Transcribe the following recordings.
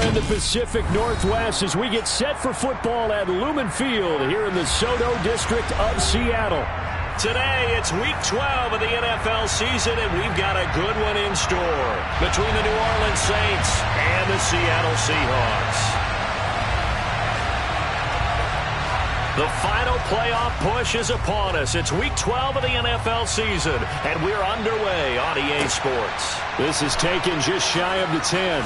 in the Pacific Northwest as we get set for football at Lumen Field here in the SoDo district of Seattle. Today, it's Week 12 of the NFL season, and we've got a good one in store between the New Orleans Saints and the Seattle Seahawks. The final playoff push is upon us. It's Week 12 of the NFL season, and we're underway on EA Sports. This is taken just shy of the 10.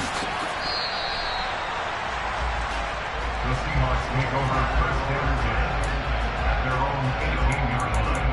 The Seahawks take over first down at their own 18-yard line.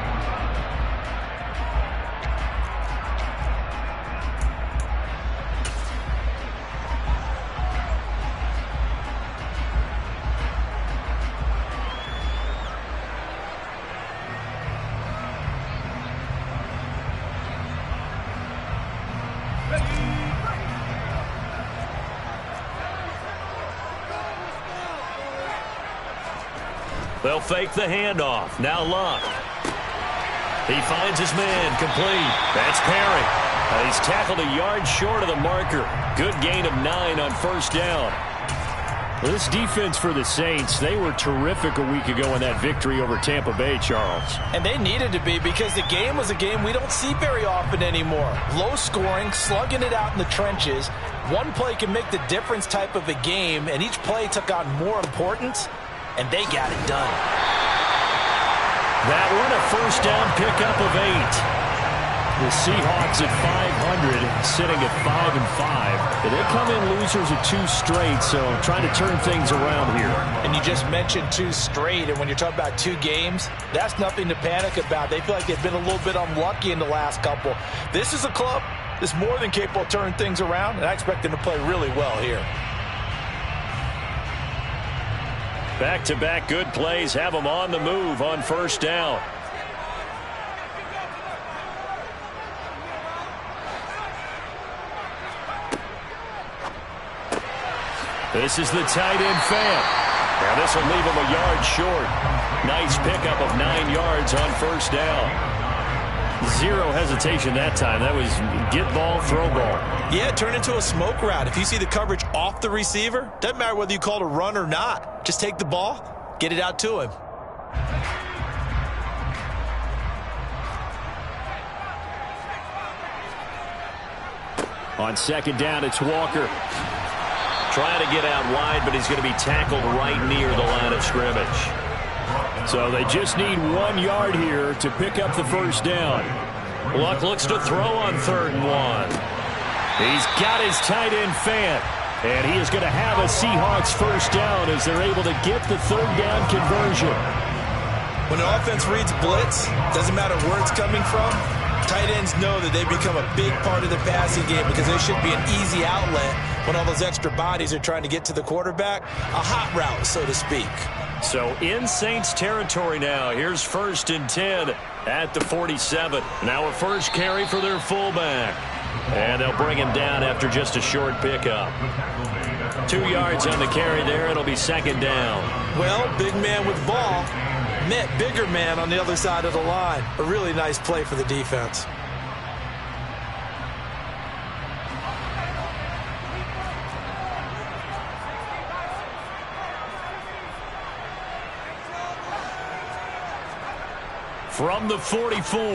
They'll fake the handoff. Now Luck. He finds his man complete. That's Perry. He's tackled a yard short of the marker. Good gain of 9 on first down. Well, this defense for the Saints, they were terrific a week ago in that victory over Tampa Bay, Charles. And they needed to be because the game was a game we don't see very often anymore. Low scoring, slugging it out in the trenches. One play can make the difference type of a game, and each play took on more importance, and they got it done. That one a first down pickup of 8. The Seahawks at 500, sitting at 5-5. They come in losers of 2 straight, so trying to turn things around here. And you just mentioned 2 straight, and when you're talking about 2 games, that's nothing to panic about. They feel like they've been a little bit unlucky in the last couple. This is a club that's more than capable of turning things around, and I expect them to play really well here. Back-to-back good plays have them on the move on first down. This is the tight end Fant. Now this will leave him a yard short. Nice pickup of 9 yards on first down. Zero hesitation that time. That was get ball, throw ball. Yeah, turn into a smoke route. If you see the coverage off the receiver, doesn't matter whether you call it a run or not. Just take the ball, get it out to him. On second down, it's Walker. Trying to get out wide, but he's going to be tackled right near the line of scrimmage. So they just need 1 yard here to pick up the first down. Luck looks to throw on 3rd and 1. He's got his tight end Fant. And he is going to have a Seahawks first down as they're able to get the 3rd down conversion. When an offense reads blitz, doesn't matter where it's coming from, tight ends know that they become a big part of the passing game because they should be an easy outlet when all those extra bodies are trying to get to the quarterback. A hot route, so to speak. So in Saints territory now. Here's 1st and 10 at the 47. Now a first carry for their fullback. And they'll bring him down after just a short pickup. 2 yards on the carry there. It'll be 2nd down. Well, big man with ball met bigger man on the other side of the line. A really nice play for the defense. From the 44,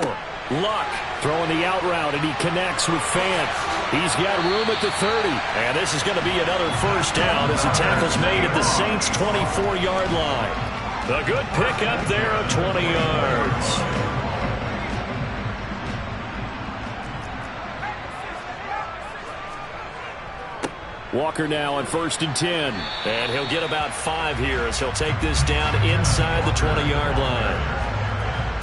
Luck throwing the out route, and he connects with Fant. He's got room at the 30. And this is going to be another first down as the tackle's made at the Saints' 24-yard line. A good pickup there of 20 yards. Walker now on 1st and 10. And he'll get about 5 here as he'll take this down inside the 20-yard line.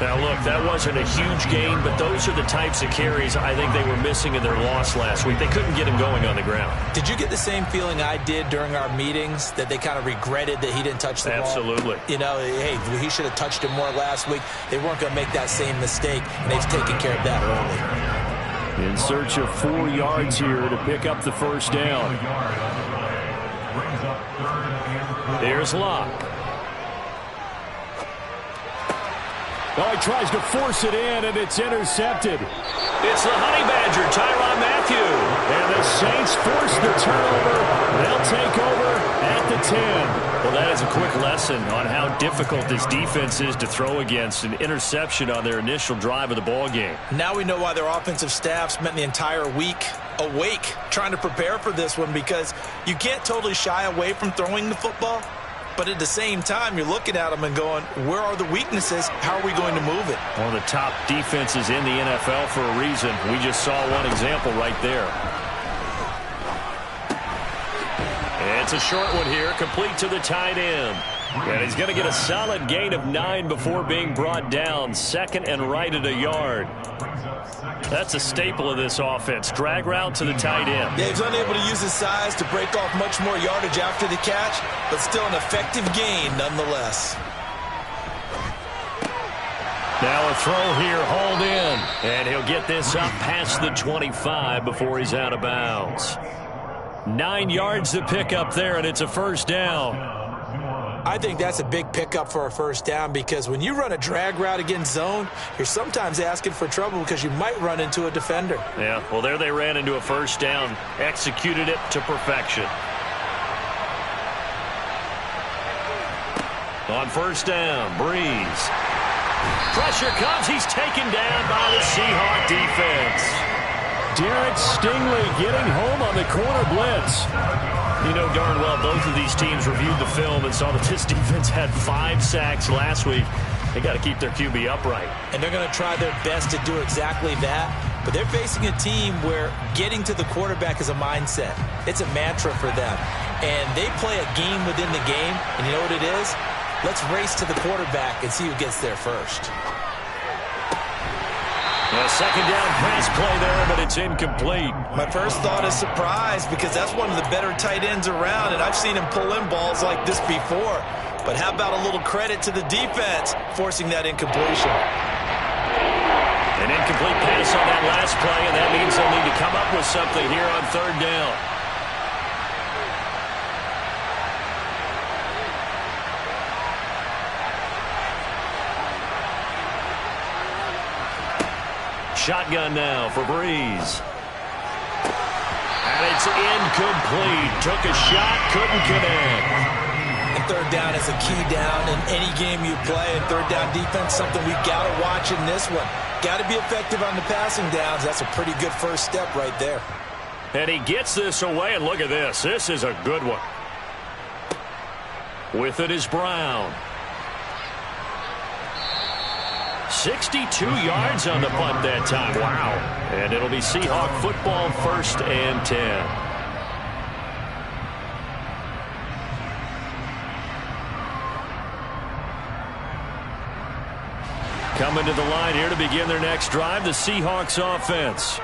Now, look, that wasn't a huge gain, but those are the types of carries I think they were missing in their loss last week. They couldn't get him going on the ground. Did you get the same feeling I did during our meetings, that they kind of regretted that he didn't touch the ball? Absolutely. You know, hey, he should have touched it more last week. They weren't going to make that same mistake, and they've taken care of that early. In search of 4 yards here to pick up the first down. Here's Luck. Oh, he tries to force it in, and it's intercepted. It's the Honey Badger, Tyrann Mathieu. And the Saints force the turnover. They'll take over at the 10. Well, that is a quick lesson on how difficult this defense is to throw against. An interception on their initial drive of the ball game. Now we know why their offensive staff spent the entire week awake trying to prepare for this one, because you can't totally shy away from throwing the football. But at the same time, you're looking at them and going, where are the weaknesses? How are we going to move it? One of the top defenses in the NFL for a reason. We just saw one example right there. It's a short one here, complete to the tight end. And he's going to get a solid gain of 9 before being brought down. Second and right at a yard. That's a staple of this offense. Drag route to the tight end. Yeah, he's unable to use his size to break off much more yardage after the catch, but still an effective gain nonetheless. Now a throw here, hauled in. And he'll get this up past the 25 before he's out of bounds. 9 yards to pick up there, and it's a first down. I think that's a big pickup for a first down, because when you run a drag route against zone, you're sometimes asking for trouble because you might run into a defender. Yeah, well, there they ran into a first down, executed it to perfection. On first down, Breeze. Pressure comes. He's taken down by the Seahawk defense. Derek Stingley getting home on the corner blitz. You know darn well both of these teams reviewed the film and saw that this defense had 5 sacks last week. They got to keep their QB upright. And they're going to try their best to do exactly that. But they're facing a team where getting to the quarterback is a mindset. It's a mantra for them. And they play a game within the game. And you know what it is? Let's race to the quarterback and see who gets there first. A second down pass play there, but it's incomplete. My first thought is surprise, because that's one of the better tight ends around, and I've seen him pull in balls like this before. But how about a little credit to the defense forcing that incompletion? An incomplete pass on that last play, and that means they'll need to come up with something here on third down. Shotgun now for Breeze. And it's incomplete. Took a shot, couldn't connect. And third down is a key down in any game you play. And third down defense, something we got to watch in this one. Got to be effective on the passing downs. That's a pretty good first step right there. And he gets this away, and look at this. This is a good one. With it is Brown. 62 yards on the punt that time. Wow. And it'll be Seahawk football, 1st and 10. Coming to the line here to begin their next drive, the Seahawks offense.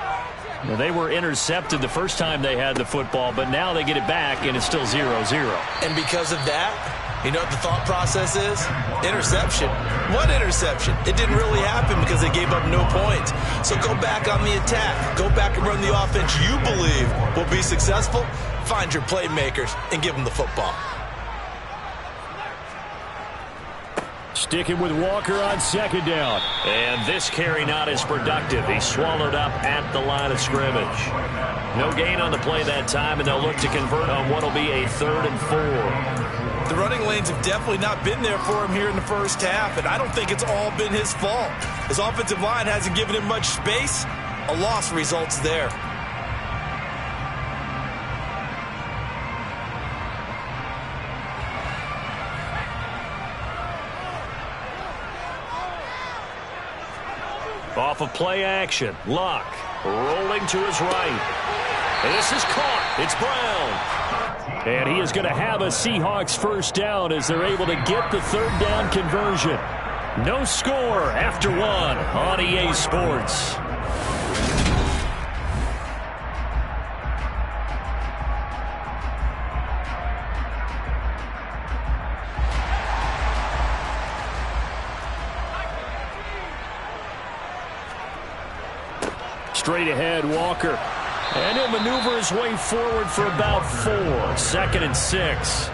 Well, they were intercepted the first time they had the football, but now they get it back, and it's still 0-0. And because of that, you know what the thought process is? Interception. What interception? It didn't really happen because they gave up no points. So go back on the attack. Go back and run the offense you believe will be successful. Find your playmakers and give them the football. Sticking with Walker on second down. And this carry not as productive. He's swallowed up at the line of scrimmage. No gain on the play that time, and they'll look to convert on what will be a 3rd and 4. The running lanes have definitely not been there for him here in the first half, and I don't think it's all been his fault. His offensive line hasn't given him much space. A loss results there. Off of play action, Luck rolling to his right. And this is caught. It's Brown. And he is going to have a Seahawks first down as they're able to get the third down conversion. No score after 1 on EA Sports. Straight ahead, Walker. And he'll maneuver his way forward for about 4. 2nd and 6.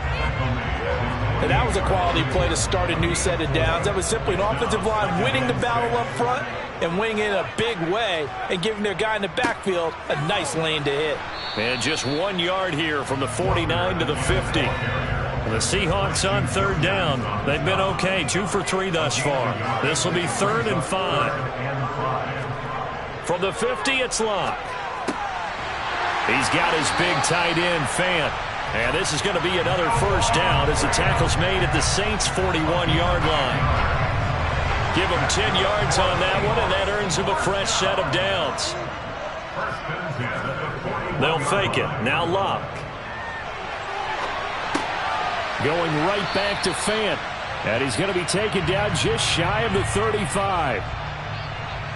And that was a quality play to start a new set of downs. That was simply an offensive line winning the battle up front and winning in a big way and giving their guy in the backfield a nice lane to hit. And just 1 yard here from the 49 to the 50. And the Seahawks on third down. They've been okay, 2 for 3 thus far. This will be 3rd and 5. From the 50, it's Locke. He's got his big tight end, Fant. And this is going to be another first down as the tackle's made at the Saints' 41-yard line. Give him 10 yards on that one, and that earns him a fresh set of downs. They'll fake it. Now Locke. Going right back to Fant. And he's going to be taken down just shy of the 35.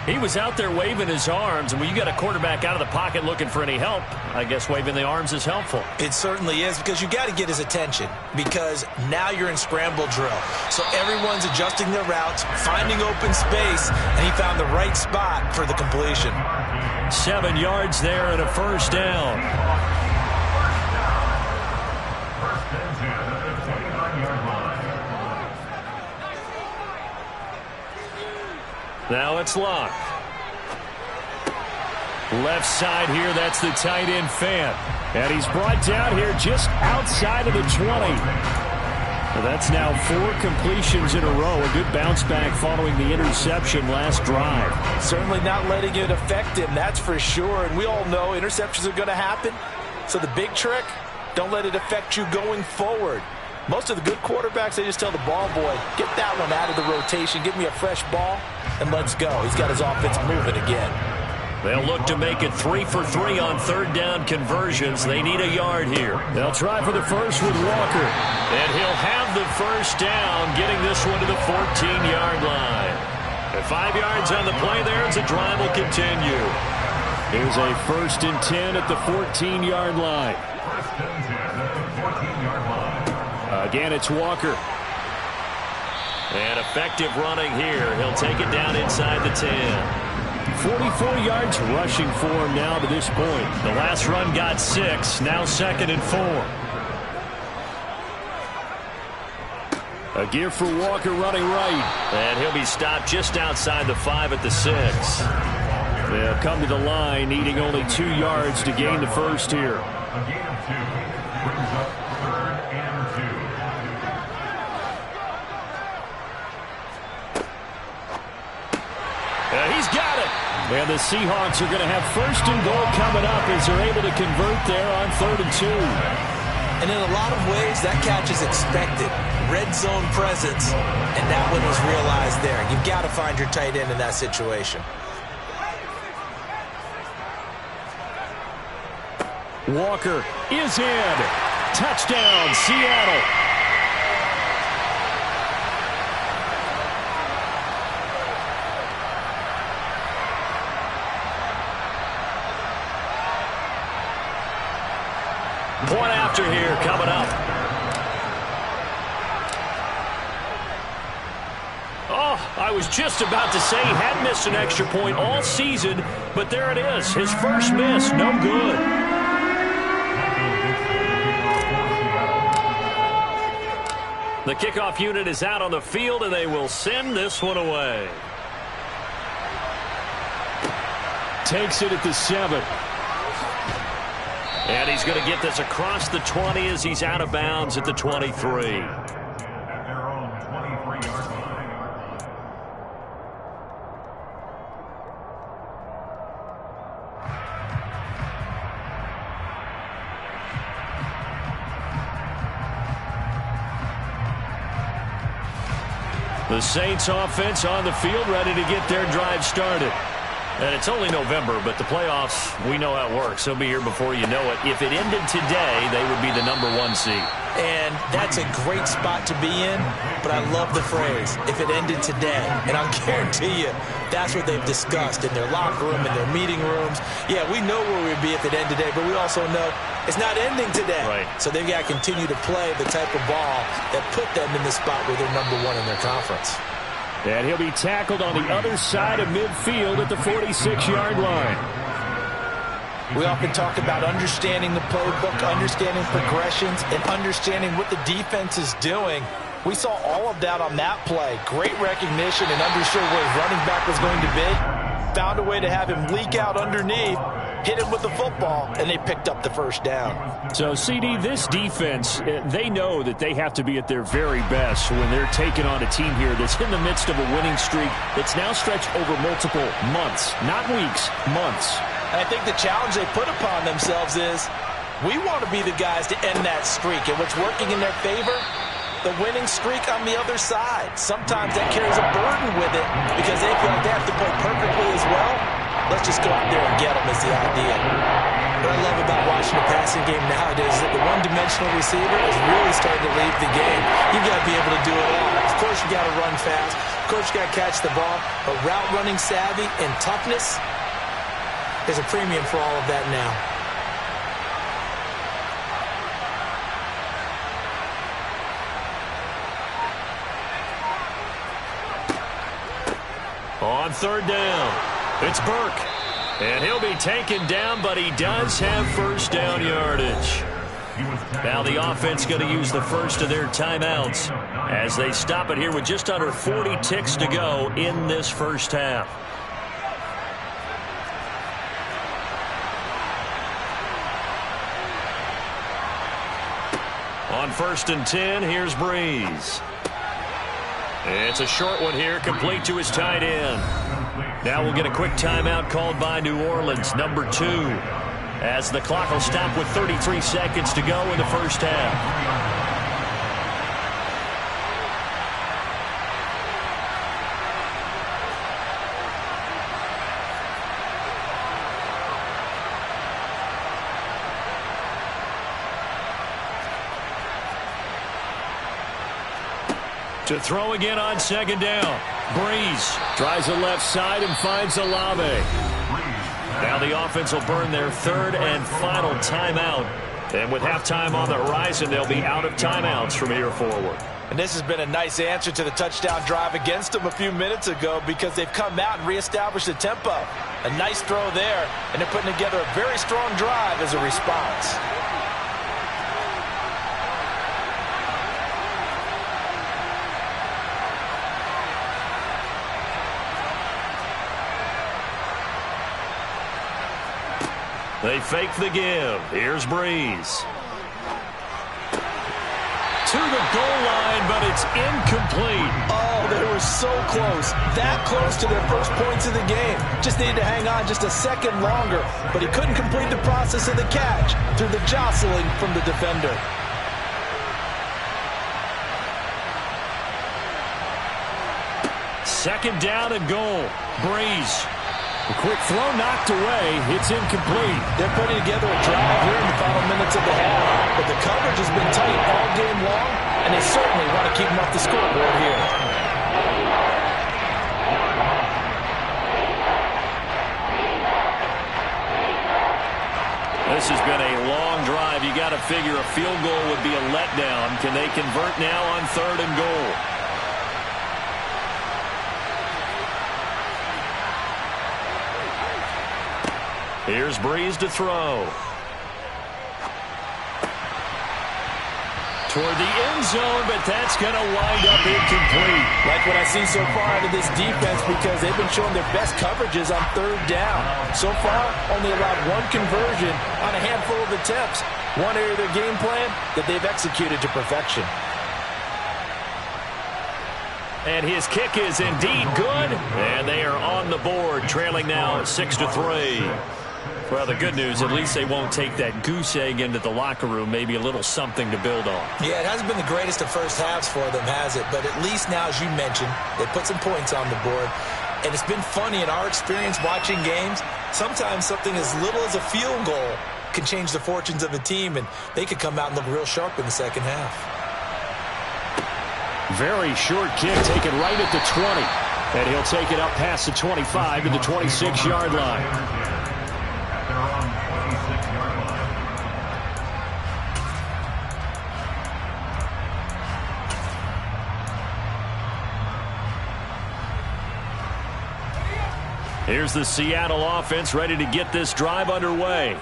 He was out there waving his arms, and when you got a quarterback out of the pocket looking for any help, I guess waving the arms is helpful. It certainly is, because you got to get his attention, because now you're in scramble drill. So everyone's adjusting their routes, finding open space, and he found the right spot for the completion. 7 yards there and a first down. Now it's Locke. Left side here, that's the tight end, Fant. And he's brought down here just outside of the 20. Well, that's now 4 completions in a row. A good bounce back following the interception last drive. Certainly not letting it affect him, that's for sure. And we all know interceptions are going to happen. So the big trick, don't let it affect you going forward. Most of the good quarterbacks, they just tell the ball boy, get that one out of the rotation, give me a fresh ball, and let's go. He's got his offense moving again. They'll look to make it 3 for 3 on third down conversions. They need a yard here. They'll try for the first with Walker. And he'll have the first down, getting this one to the 14-yard line. And 5 yards on the play there as the drive will continue. Here's a 1st and 10 at the 14-yard line. Again, it's Walker. And effective running here. He'll take it down inside the 10. 44 yards rushing for him now to this point. The last run got 6. Now 2nd and 4. A gear for Walker running right. And he'll be stopped just outside the 5 at the 6. They'll come to the line, needing only 2 yards to gain the first here. A gain of 2 brings up 3rd and 2. He's got it. And the Seahawks are going to have 1st and goal coming up as they're able to convert there on 3rd and 2. And in a lot of ways, that catch is expected. Red zone presence, and that one was realized there. You've got to find your tight end in that situation. Walker is in. Touchdown, Seattle. Point after here coming up. Oh, I was just about to say he had missed an extra point all season, but there it is. His first miss, no good. The kickoff unit is out on the field, and they will send this one away. Takes it at the 7. And he's going to get this across the 20 as he's out of bounds at the 23. At their own 23-yard line. The Saints offense on the field, ready to get their drive started. And it's only November, but the playoffs, we know how it works. They'll be here before you know it. If it ended today, they would be the #1 seed. And that's a great spot to be in, but I love the phrase, if it ended today. And I'll guarantee you, that's what they've discussed in their locker room, in their meeting rooms. Yeah, we know where we'd be if it ended today, but we also know it's not ending today. Right. So they've got to continue to play the type of ball that put them in the spot where they're #1 in their conference. And he'll be tackled on the other side of midfield at the 46-yard line. We often talk about understanding the playbook, understanding progressions, and understanding what the defense is doing. We saw all of that on that play. Great recognition and understood where his running back was going to be. Found a way to have him leak out underneath, hit him with the football, and they picked up the first down. So, CD, this defense, they know that they have to be at their very best when they're taking on a team here that's in the midst of a winning streak that's now stretched over multiple months, not weeks, months. I think the challenge they put upon themselves is we want to be the guys to end that streak, and what's working in their favor, the winning streak on the other side. Sometimes that carries a burden with it because they feel like they have to play perfectly as well. Let's just go out there and get them is the idea. What I love about watching the passing game nowadays is that the one-dimensional receiver is really starting to leave the game. You've got to be able to do it all. Of course, you got to run fast. Of course, you got to catch the ball. But route running savvy and toughness is a premium for all of that now. On third down, it's Burke. And he'll be taken down, but he does have first down yardage. Now the offense going to use the first of their timeouts as they stop it here with just under 40 ticks to go in this first half. On 1st and 10, here's Breeze. It's a short one here, complete to his tight end. Now we'll get a quick timeout called by New Orleans, number 2, as the clock will stop with 33 seconds to go in the first half. To throw again on second down. Breeze tries the left side and finds Olave. Now the offense will burn their third and final timeout. And with halftime on the horizon, they'll be out of timeouts from here forward. And this has been a nice answer to the touchdown drive against them a few minutes ago because they've come out and reestablished the tempo. A nice throw there, and they're putting together a very strong drive as a response. They fake the give. Here's Breeze. To the goal line, but it's incomplete. Oh, they were so close. That close to their first points of the game. Just needed to hang on just a second longer, but he couldn't complete the process of the catch through the jostling from the defender. Second down and goal. Breeze. A quick throw knocked away. It's incomplete. They're putting together a drive here in the final minutes of the half, but the coverage has been tight all game long, and they certainly want to keep them off the scoreboard here. This has been a long drive. You got to figure a field goal would be a letdown. Can they convert now on third and goal? Here's Breeze to throw. Toward the end zone, but that's going to wind up incomplete. Like what I see so far out of this defense because they've been showing their best coverages on third down. So far, only allowed one conversion on a handful of attempts. One area of their game plan that they've executed to perfection. And his kick is indeed good. And they are on the board, trailing now 6-3. Well, the good news, at least they won't take that goose egg into the locker room. Maybe a little something to build on. Yeah, it hasn't been the greatest of first halves for them, has it? But at least now, as you mentioned, they put some points on the board. And it's been funny in our experience watching games. Sometimes something as little as a field goal can change the fortunes of a team, and they could come out and look real sharp in the second half. Very short kick taken right at the 20. And he'll take it up past the 25 to the 26-yard line. Here's the Seattle offense ready to get this drive underway.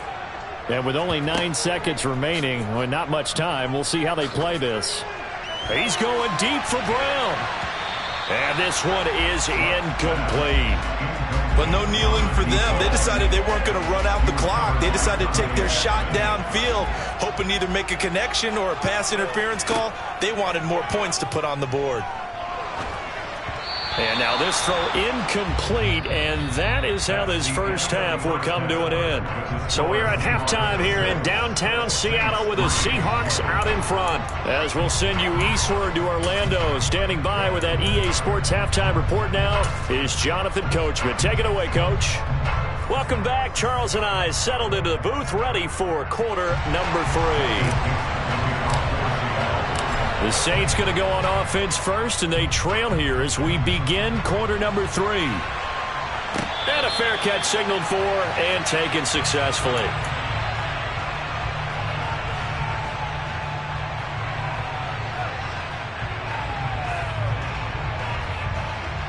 And with only 9 seconds remaining, well, not much time, we'll see how they play this. He's going deep for Brown. And this one is incomplete. But no kneeling for them. They decided they weren't going to run out the clock. They decided to take their shot downfield, hoping to either make a connection or a pass interference call. They wanted more points to put on the board. And now this throw incomplete, and that is how this first half will come to an end. So we are at halftime here in downtown Seattle with the Seahawks out in front. As we'll send you eastward to Orlando. Standing by with that EA Sports halftime report now is Jonathan Coachman. Take it away, Coach. Welcome back. Charles and I settled into the booth ready for quarter number 3. The Saints going to go on offense first, and they trail here as we begin quarter number 3. And a fair catch signaled for and taken successfully.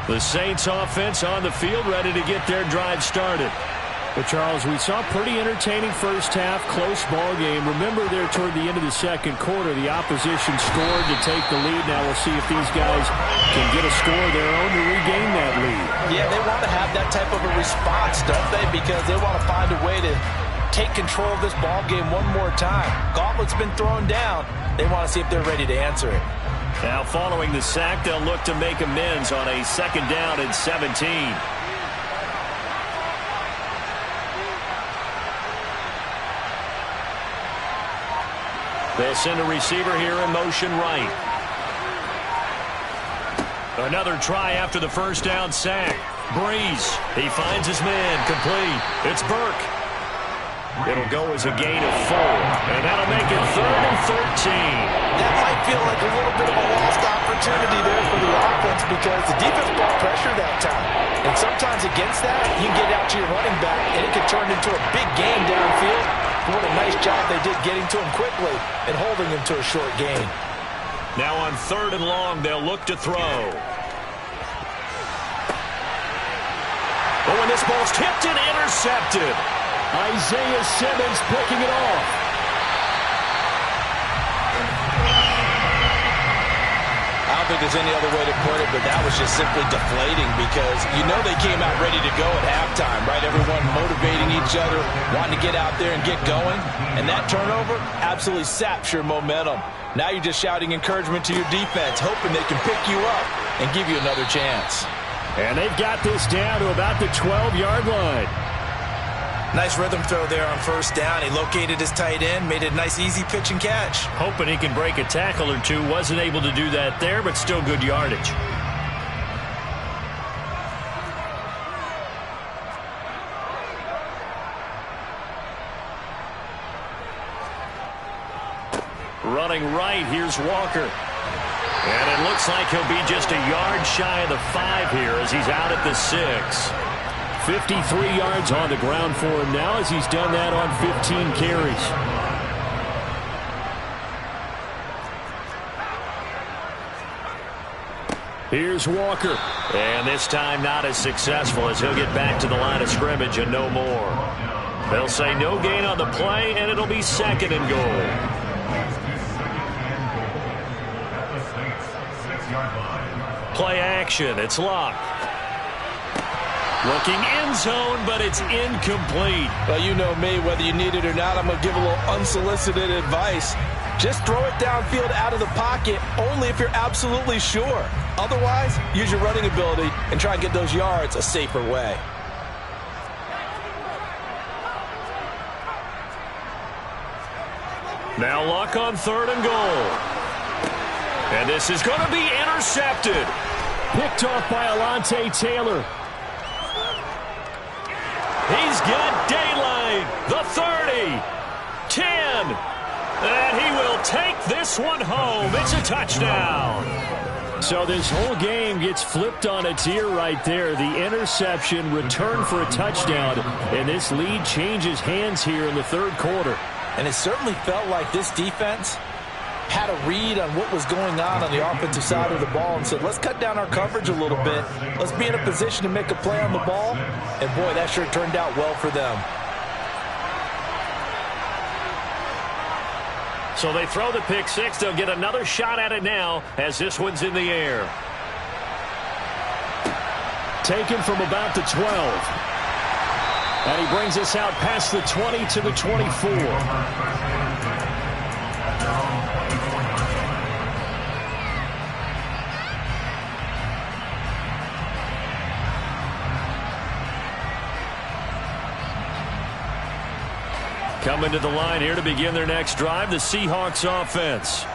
The Saints offense on the field, ready to get their drive started. But, Charles, we saw a pretty entertaining first half, close ball game. Remember there toward the end of the second quarter, the opposition scored to take the lead. Now we'll see if these guys can get a score of their own to regain that lead. Yeah, they want to have that type of a response, don't they? Because they want to find a way to take control of this ball game one more time. Gauntlet's been thrown down. They want to see if they're ready to answer it. Now following the sack, they'll look to make amends on a 2nd down and 17. They'll send a receiver here in motion right. Another try after the first down sack. Breeze, he finds his man, complete. It's Burke. It'll go as a gain of 4, and that'll make it 3rd and 13. That might feel like a little bit of a lost opportunity there for the offense because the defense brought pressure that time. And sometimes against that, you can get out to your running back, and it can turn into a big game downfield. What a nice job they did getting to him quickly and holding him to a short gain. Now on 3rd and long, they'll look to throw. Oh, and this ball's tipped and intercepted. Isaiah Simmons picking it off. I don't think there's any other way to put it, but that was just simply deflating because you know they came out ready to go at halftime, right? Everyone motivating each other, wanting to get out there and get going. And that turnover absolutely saps your momentum. Now you're just shouting encouragement to your defense, hoping they can pick you up and give you another chance. And they've got this down to about the 12-yard line. Nice rhythm throw there on 1st down. He located his tight end, made it a nice easy pitch and catch. Hoping he can break a tackle or two. Wasn't able to do that there, but still good yardage. Running right, here's Walker. And it looks like he'll be just a yard shy of the 5 here as he's out at the 6. 53 yards on the ground for him now as he's done that on 15 carries. Here's Walker. And this time not as successful as he'll get back to the line of scrimmage and no more. They'll say no gain on the play, and it'll be 2nd and goal. Play action. It's locked. Looking end zone, but it's incomplete. Well, you know me, whether you need it or not, I'm going to give a little unsolicited advice. Just throw it downfield out of the pocket only if you're absolutely sure. Otherwise, use your running ability and try and get those yards a safer way. Now Luck on 3rd and goal. And this is going to be intercepted. Picked off by Alontae Taylor. He's got daylight. The 30. 10. And he will take this one home. It's a touchdown. So this whole game gets flipped on its ear right there. The interception, return for a touchdown. And this lead changes hands here in the 3rd quarter. And it certainly felt like this defense had a read on what was going on the offensive side of the ball and said, let's cut down our coverage a little bit. Let's be in a position to make a play on the ball. And, boy, that sure turned out well for them. So they throw the pick six. They'll get another shot at it now as this one's in the air. Taken from about the 12. And he brings us out past the 20 to the 24. Coming to the line here to begin their next drive, the Seahawks offense.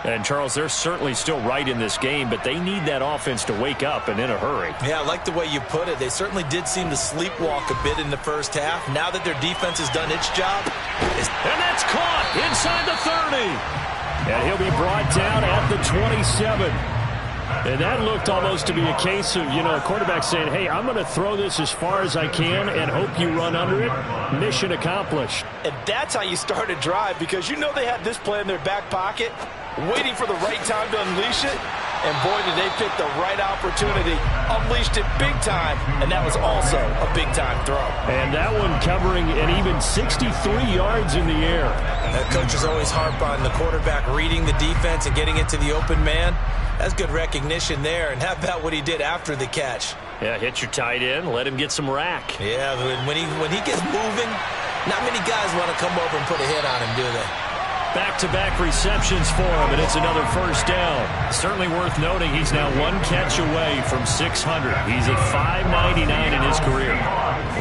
And, Charles, they're certainly still right in this game, but they need that offense to wake up and in a hurry. Yeah, I like the way you put it. They certainly did seem to sleepwalk a bit in the first half. Now that their defense has done its job. And that's caught inside the 30. And he'll be brought down at the 27. And that looked almost to be a case of, a quarterback saying, hey, I'm going to throw this as far as I can and hope you run under it. Mission accomplished. And that's how you start a drive, because they had this play in their back pocket, waiting for the right time to unleash it. And boy, did they pick the right opportunity. Unleashed it big time, and that was also a big-time throw. And that one covering an even 63 yards in the air. Coaches always harp on the quarterback reading the defense and getting it to the open man. That's good recognition there. And how about what he did after the catch? Yeah, hit your tight end, let him get some rack. Yeah, when he gets moving, not many guys want to come over and put a hit on him, do they? Back-to-back receptions for him, and it's another first down. Certainly worth noting he's now one catch away from 600. He's at 599 in his career.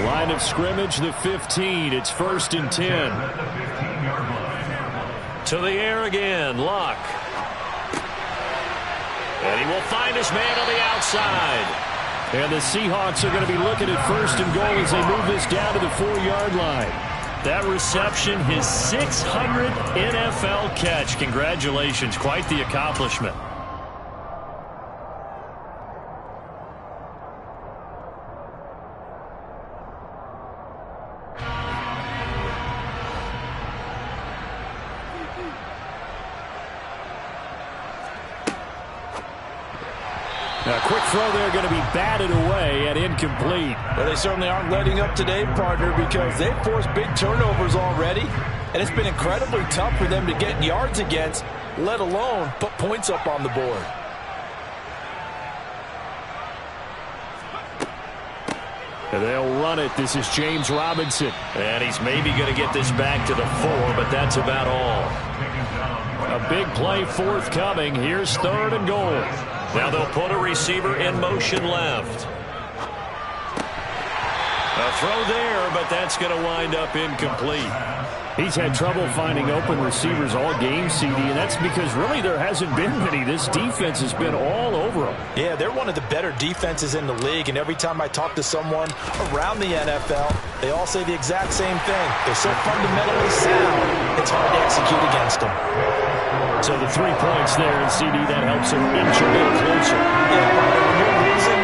Line of scrimmage, the 15. It's 1st and 10. To the air again, Luck. And he will find his man on the outside. And the Seahawks are going to be looking at 1st and goal as they move this down to the 4-yard line. That reception, his 600th NFL catch. Congratulations, quite the accomplishment. A quick throw there going to be batted away and incomplete. Well, they certainly aren't letting up today, partner, because they've forced big turnovers already. And it's been incredibly tough for them to get yards against, let alone put points up on the board. And they'll run it. This is James Robinson. And he's maybe going to get this back to the 4, but that's about all. A big play forthcoming. Here's 3rd and goal. Now they'll put a receiver in motion left. A throw there, but that's going to wind up incomplete. He's had trouble finding open receivers all game, CD, and that's because really there hasn't been many. This defense has been all over them. Yeah, they're one of the better defenses in the league, and every time I talk to someone around the NFL, they all say the exact same thing. They're so fundamentally sound, it's hard to execute against them. So the 3 points there, and CD, that helps him inch a bit closer. Yeah, partner, when you're losing,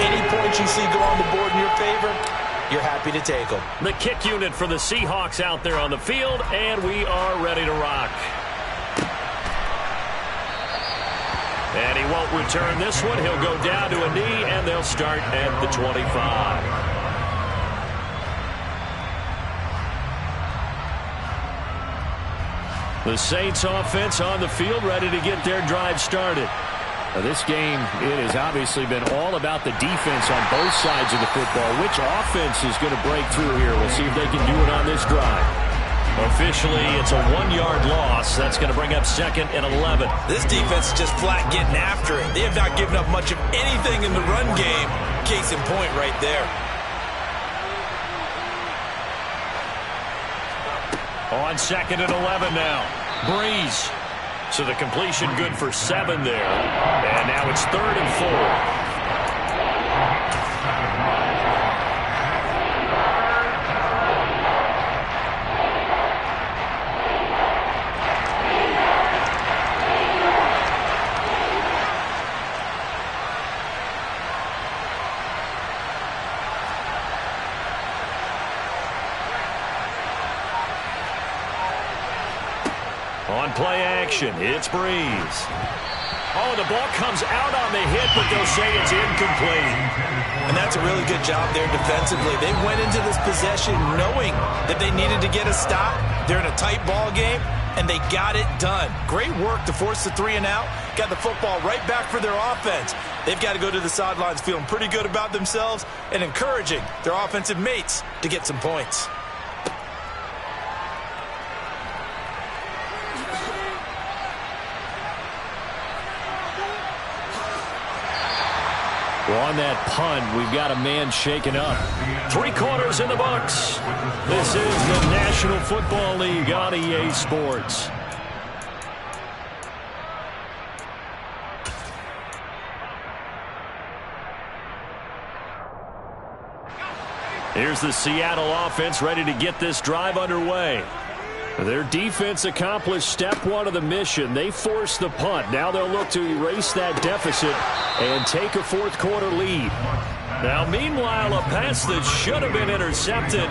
any points you see go on the board in your favor, you're happy to take them. The kick unit for the Seahawks out there on the field, and we are ready to rock. And he won't return this one. He'll go down to a knee, and they'll start at the 25. The Saints offense on the field, ready to get their drive started. Now this game, it has obviously been all about the defense on both sides of the football. Which offense is going to break through here? We'll see if they can do it on this drive. Officially, it's a 1-yard loss. That's going to bring up 2nd and 11. This defense is just flat getting after it. They have not given up much of anything in the run game. Case in point right there. On 2nd and 11 now. Breeze. So the completion good for 7 there. And now it's 3rd and 4. On play action, it's Breeze. Oh, the ball comes out on the hit, but they'll say it's incomplete. And that's a really good job there defensively. They went into this possession knowing that they needed to get a stop. They're in a tight ball game. and they got it done. Great work to force the 3 and out. Got the football right back for their offense. They've got to go to the sidelines feeling pretty good about themselves and encouraging their offensive mates to get some points. Well, on that punt, we've got a man shaken up. 3 quarters in the books. This is the National Football League on EA Sports. Here's the Seattle offense ready to get this drive underway. Their defense accomplished step 1 of the mission. They forced the punt. Now they'll look to erase that deficit and take a 4th quarter lead. Now, meanwhile, a pass that should have been intercepted,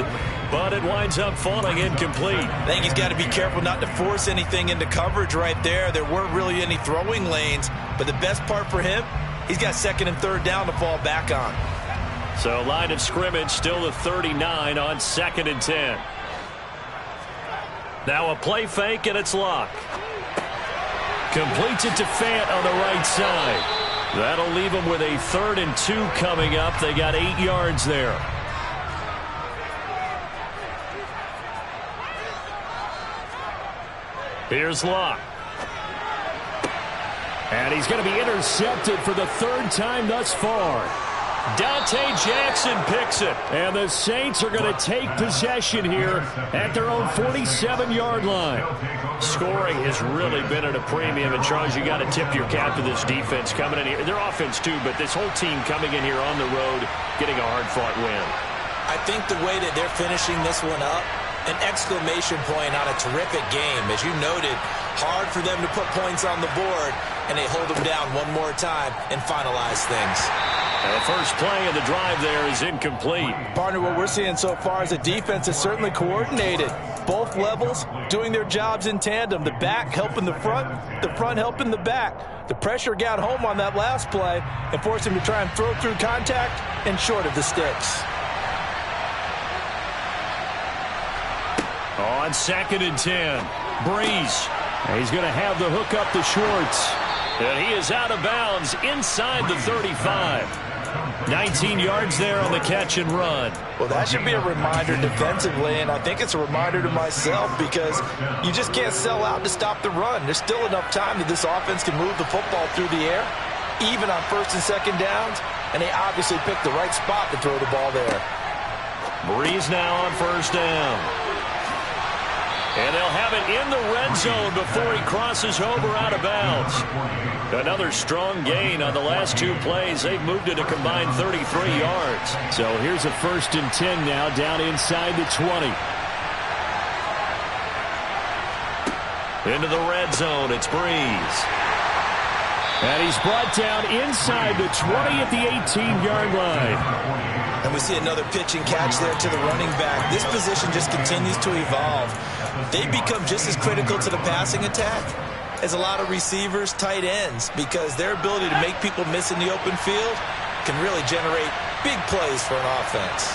but it winds up falling incomplete. I think he's got to be careful not to force anything into coverage right there. There weren't really any throwing lanes, but the best part for him, he's got 2nd and 3rd down to fall back on. So line of scrimmage still the 39 on 2nd and 10. Now a play fake, and it's Luck. Completes it to Fant on the right side. That'll leave them with a 3rd and 2 coming up. They got 8 yards there. Here's Luck. And he's going to be intercepted for the 3rd time thus far. Dante Jackson picks it. And the Saints are going to take possession here at their own 47-yard line. Scoring has really been at a premium. And, Charles, you got to tip your cap to this defense coming in here. Their offense, too, but this whole team coming in here on the road, getting a hard-fought win. I think the way that they're finishing this one up, an exclamation point on a terrific game. As you noted, hard for them to put points on the board, and they hold them down one more time and finalize things. The first play of the drive there is incomplete. Partner, what we're seeing so far is the defense is certainly coordinated. Both levels doing their jobs in tandem. The back helping the front helping the back. The pressure got home on that last play and forced him to try and throw through contact and short of the sticks. On 2nd and 10, Breeze. He's going to have the hook up to Schwartz. And he is out of bounds inside the 35. 19 yards there on the catch and run. Well, that should be a reminder defensively, and I think it's a reminder to myself because you just can't sell out to stop the run. There's still enough time that this offense can move the football through the air, even on 1st and 2nd downs, and they obviously picked the right spot to throw the ball there. Breeze now on 1st down. And they'll have it in the red zone before he crosses over out of bounds. Another strong gain on the last 2 plays. They've moved it a combined 33 yards. So here's a 1st and 10 now down inside the 20. Into the red zone, it's Breeze. And he's brought down inside the 20 at the 18-yard line. And we see another pitch and catch there to the running back. This position just continues to evolve. They become just as critical to the passing attack as a lot of receivers, tight ends, because their ability to make people miss in the open field can really generate big plays for an offense.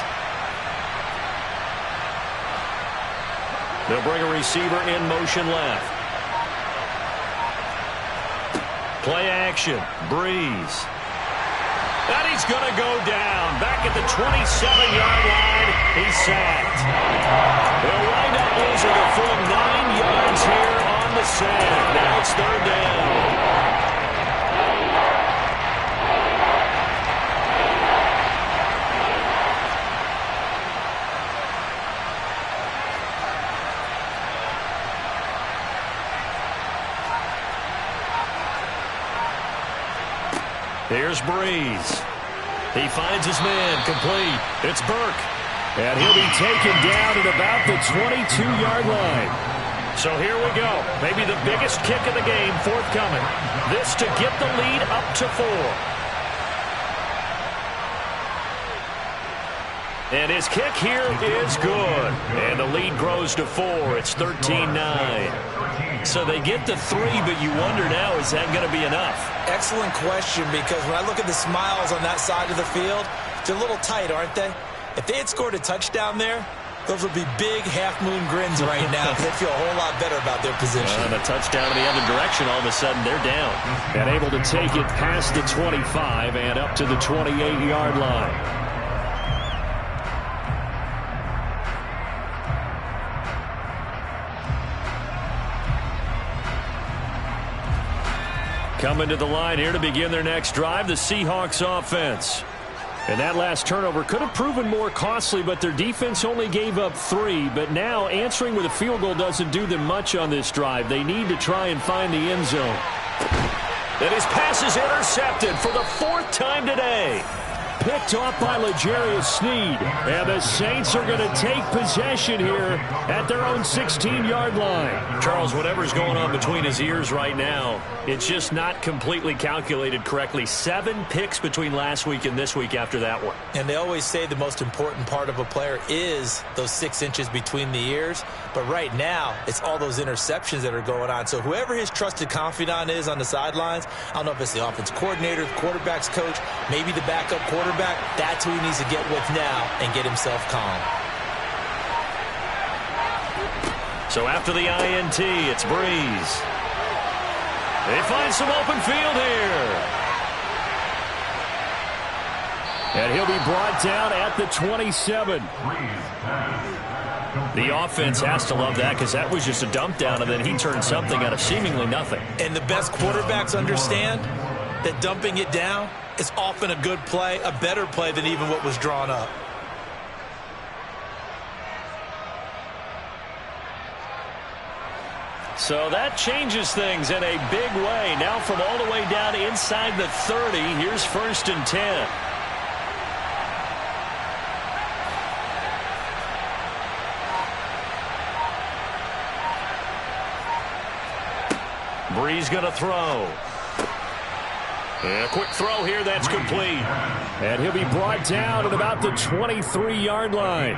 They'll bring a receiver in motion left. Play action, Breeze. And he's going to go down. Back at the 27-yard line, he's sacked. They'll wind up losing a full 9 yards here on the sack. Now it's 3rd down. Here's Breeze. He finds his man, complete. It's Burke. And he'll be taken down at about the 22-yard line. So here we go. Maybe the biggest kick of the game forthcoming. This to get the lead up to 4. And his kick here is good. And the lead grows to 4. It's 13-9. So they get to 3, but you wonder now, is that going to be enough? Excellent question, because when I look at the smiles on that side of the field, they're a little tight, aren't they? If they had scored a touchdown there, Those would be big half-moon grins right now. They feel a whole lot better about their position. And a touchdown in the other direction, all of a sudden they're down. And able to take it past the 25 and up to the 28-yard line. Coming to the line here to begin their next drive, the Seahawks offense. And that last turnover could have proven more costly, but their defense only gave up 3. But now answering with a field goal doesn't do them much on this drive. They need to try and find the end zone. And his pass is intercepted for the 4th time today. Picked off by L'Jarius Sneed. And the Saints are going to take possession here at their own 16-yard line. Charles, whatever's going on between his ears right now, it's just not completely calculated correctly. 7 picks between last week and this week after that one. And they always say the most important part of a player is those 6 inches between the ears. But right now, it's all those interceptions that are going on. So whoever his trusted confidant is on the sidelines, I don't know if it's the offense coordinator, the quarterback's coach, maybe the backup quarterback, that's who he needs to get with now and get himself calm. So after the INT, it's Breeze. They find some open field here. And he'll be brought down at the 27. The offense has to love that because that was just a dump down, and then he turned something out of seemingly nothing. And the best quarterbacks understand that dumping it down is often a good play, a better play than even what was drawn up. So that changes things in a big way. Now from all the way down inside the 30, here's 1st and 10. Breeze going to throw. And a quick throw here, that's complete. And he'll be brought down at about the 23-yard line.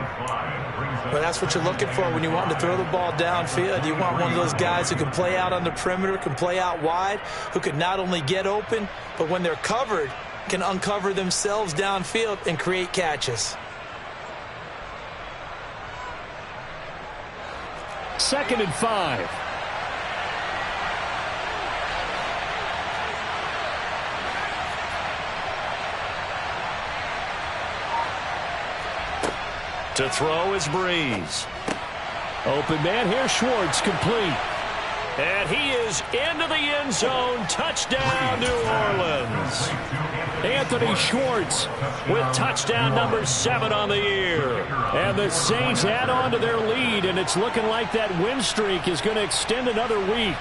Well, that's what you're looking for when you want to throw the ball downfield. You want one of those guys who can play out on the perimeter, can play out wide, who can not only get open, but when they're covered, can uncover themselves downfield and create catches. 2nd and 5. To throw is Breeze. Open man here, Schwartz, complete. And he is into the end zone. Touchdown, New Orleans. Anthony Schwartz with touchdown number 7 on the year. And the Saints add on to their lead, and it's looking like that win streak is going to extend another week.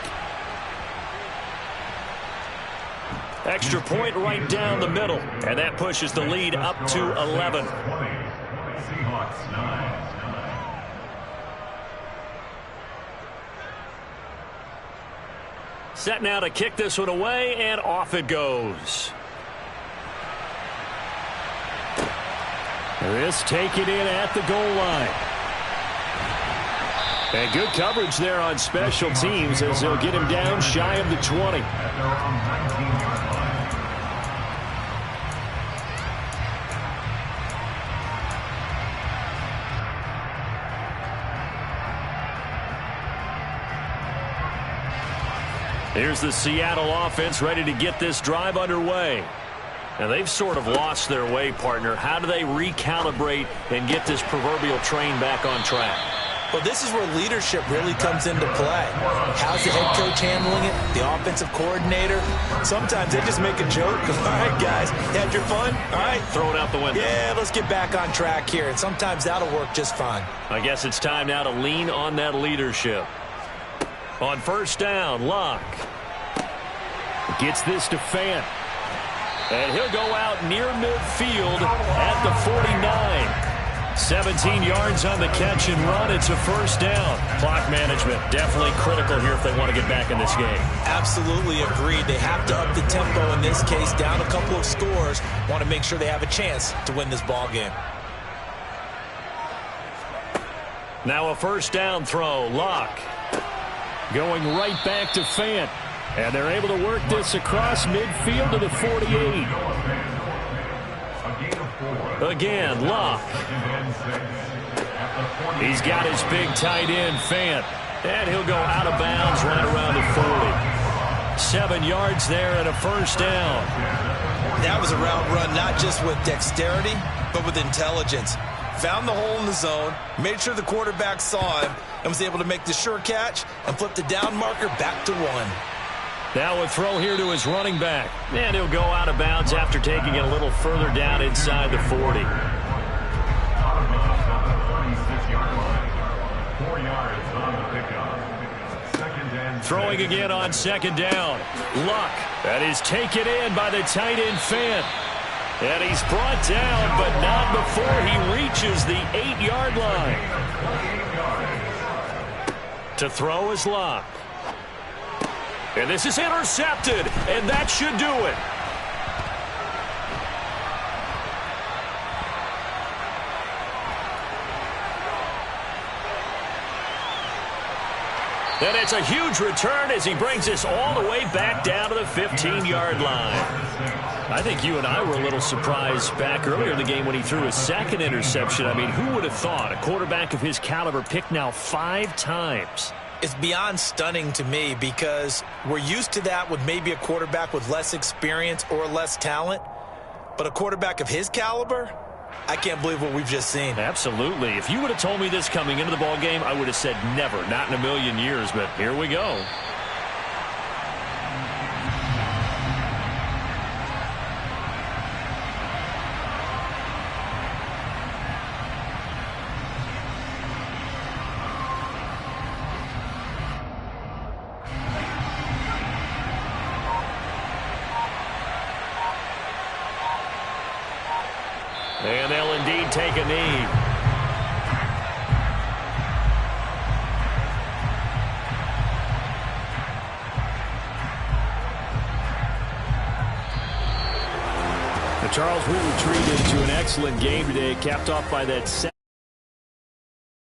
Extra point right down the middle, and that pushes the lead up to 11. Set now to kick this one away, and off it goes. This taken in at the goal line. And good coverage there on special teams as they'll get him down shy of the 20. Here's the Seattle offense ready to get this drive underway. Now they've sort of lost their way, partner. How do they recalibrate and get this proverbial train back on track? Well, this is where leadership really comes into play. How's the head coach handling it? The offensive coordinator? Sometimes they just make a joke. All right, guys, you had your fun? All right. Throw it out the window. Yeah, let's get back on track here. And sometimes that'll work just fine. I guess it's time now to lean on that leadership. On 1st down, Locke. Gets this to Fant. And he'll go out near midfield at the 49. 17 yards on the catch and run. It's a 1st down. Clock management definitely critical here if they want to get back in this game. Absolutely agreed. They have to up the tempo in this case, down a couple of scores. Want to make sure they have a chance to win this ball game. Now a 1st down throw. Locke. Going right back to Fant. And they're able to work this across midfield to the 48. Again, Locke. He's got his big tight end, Fant. And he'll go out of bounds right around the 40. 7 yards there and a first down. That was a route run not just with dexterity, but with intelligence. Found the hole in the zone, made sure the quarterback saw him, and was able to make the sure catch and flip the down marker back to 1. Now a throw here to his running back. And he'll go out of bounds after taking it a little further down inside the 40. Out of bounds on the 46-yard line. 4 yards on the pickup. Second and Throwing again on second down. Luck. That is taken in by the tight end, Fant. And he's brought down, but not before he reaches the 8-yard line. To throw is Luck. And this is intercepted, and that should do it. And it's a huge return as he brings us all the way back down to the 15-yard line. I think you and I were a little surprised back earlier in the game when he threw his second interception. I mean, who would have thought a quarterback of his caliber picked now 5 times? It's beyond stunning to me because we're used to that with maybe a quarterback with less experience or less talent. But a quarterback of his caliber, I can't believe what we've just seen. Absolutely. If you would have told me this coming into the ball game, I would have said never, not in a million years. But here we go. And they'll indeed take a knee. Now, Charles, we retreat into an excellent game today, capped off by that